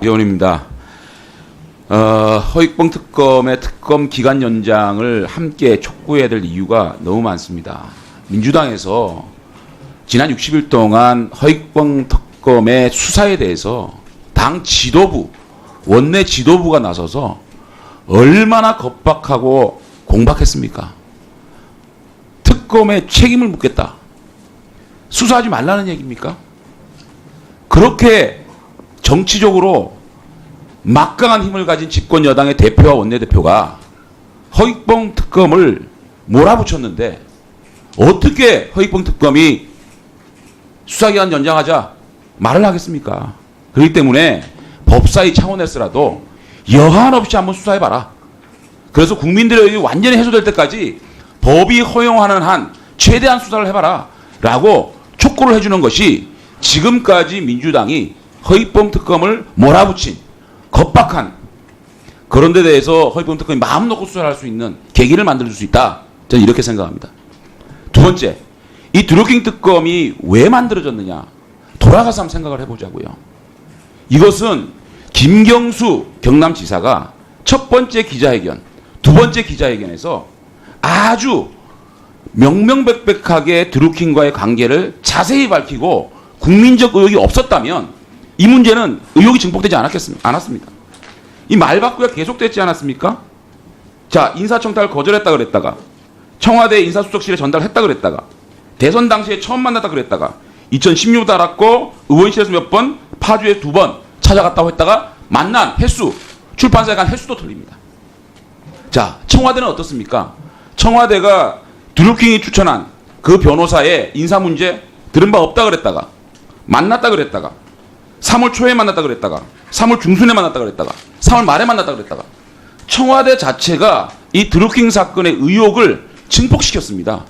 의원입니다. 허익봉 특검의 특검 기간 연장을 함께 촉구해야 될 이유가 너무 많습니다. 민주당에서 지난 60일 동안 허익봉 특검의 수사에 대해서 당 지도부, 원내 지도부가 나서서 얼마나 겁박하고 공박했습니까? 특검에 책임을 묻겠다. 수사하지 말라는 얘기입니까? 그렇게 정치적으로 막강한 힘을 가진 집권 여당의 대표와 원내대표가 허익봉 특검을 몰아붙였는데 어떻게 허익봉 특검이 수사기간 연장하자 말을 하겠습니까? 그렇기 때문에 법사위 차원에서라도 여한 없이 한번 수사해봐라. 그래서 국민들의 의혹이 완전히 해소될 때까지 법이 허용하는 한 최대한 수사를 해봐라 라고 촉구를 해주는 것이 지금까지 민주당이 허익봉 특검을 몰아붙인 겁박한 그런 데 대해서 허익봉 특검이 마음 놓고 수사를 할 수 있는 계기를 만들어줄 수 있다. 저는 이렇게 생각합니다. 두 번째, 이 드루킹 특검이 왜 만들어졌느냐. 돌아가서 한번 생각을 해보자고요. 이것은 김경수 경남지사가 첫 번째 기자회견, 두 번째 기자회견에서 아주 명명백백하게 드루킹과의 관계를 자세히 밝히고 국민적 의혹이 없었다면 이 문제는 의혹이 증폭되지 않았습니다. 이 말바꾸가 계속됐지 않았습니까? 자, 인사청탁을 거절했다 그랬다가 청와대 인사수석실에 전달했다 그랬다가 대선 당시에 처음 만났다 그랬다가 2016도 알았고 의원실에서 몇 번, 파주에 2번 찾아갔다고 했다가 만난 횟수, 출판사에 간 횟수도 틀립니다. 자, 청와대는 어떻습니까? 청와대가 드루킹이 추천한 그 변호사의 인사 문제 들은 바 없다 그랬다가 만났다 그랬다가 3월 초에 만났다 그랬다가 3월 중순에 만났다 그랬다가 3월 말에 만났다 그랬다가 청와대 자체가 이 드루킹 사건의 의혹을 증폭시켰습니다.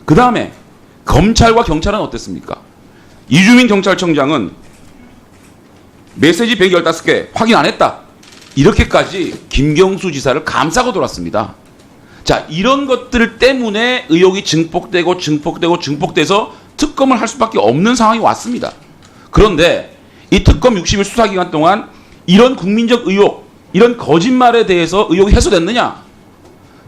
그 다음에 검찰과 경찰은 어땠습니까? 이주민 경찰청장은 메시지 115개 확인 안 했다. 이렇게까지 김경수 지사를 감싸고 돌았습니다. 자, 이런 것들 때문에 의혹이 증폭돼서 특검을 할 수밖에 없는 상황이 왔습니다. 그런데 이 특검 60일 수사기간 동안 이런 국민적 의혹, 이런 거짓말에 대해서 의혹이 해소됐느냐?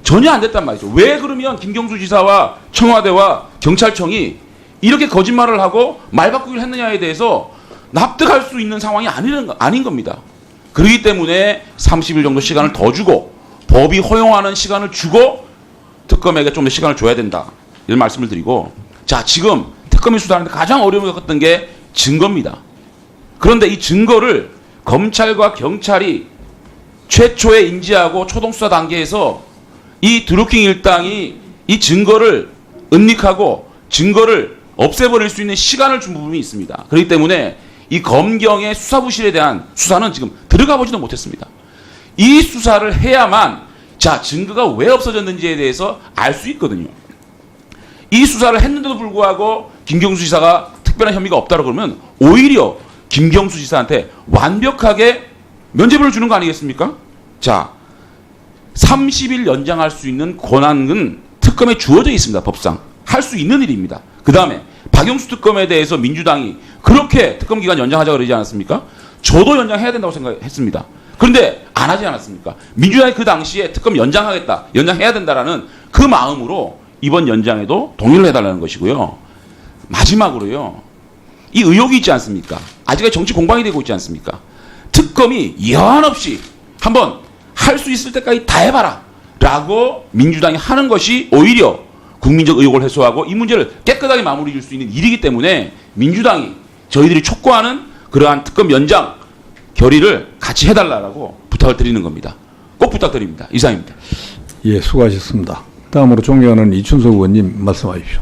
전혀 안 됐단 말이죠. 왜 그러면 김경수 지사와 청와대와 경찰청이 이렇게 거짓말을 하고 말바꾸기를 했느냐에 대해서 납득할 수 있는 상황이 아닌 겁니다. 그렇기 때문에 30일 정도 시간을 더 주고 법이 허용하는 시간을 주고 특검에게 좀 더 시간을 줘야 된다. 이런 말씀을 드리고, 자, 지금 특검이 수사하는데 가장 어려움을 겪었던 게 증거입니다. 그런데 이 증거를 검찰과 경찰이 최초에 인지하고 초동수사 단계에서 이 드루킹 일당이 이 증거를 은닉하고 증거를 없애버릴 수 있는 시간을 준 부분이 있습니다. 그렇기 때문에 이 검경의 수사부실에 대한 수사는 지금 들어가 보지도 못했습니다. 이 수사를 해야만 자, 증거가 왜 없어졌는지에 대해서 알 수 있거든요. 이 수사를 했는데도 불구하고 김경수 지사가 특별한 혐의가 없다고 그러면 오히려 김경수 지사한테 완벽하게 면죄부를 주는 거 아니겠습니까? 자, 30일 연장할 수 있는 권한은 특검에 주어져 있습니다. 법상. 할 수 있는 일입니다. 그 다음에 박영수 특검에 대해서 민주당이 그렇게 특검 기간 연장하자고 그러지 않았습니까? 저도 연장해야 된다고 생각했습니다. 그런데 안 하지 않았습니까? 민주당이 그 당시에 특검 연장하겠다, 연장해야 된다라는 그 마음으로 이번 연장에도 동의를 해달라는 것이고요. 마지막으로요. 이 의혹이 있지 않습니까? 아직까지 정치 공방이 되고 있지 않습니까? 특검이 여한 없이 한번 할 수 있을 때까지 다 해봐라 라고 민주당이 하는 것이 오히려 국민적 의혹을 해소하고 이 문제를 깨끗하게 마무리 줄 수 있는 일이기 때문에 민주당이 저희들이 촉구하는 그러한 특검 연장 결의를 같이 해달라고 부탁을 드리는 겁니다. 꼭 부탁드립니다. 이상입니다. 예, 수고하셨습니다. 다음으로 존경하는 이춘석 의원님 말씀하십시오.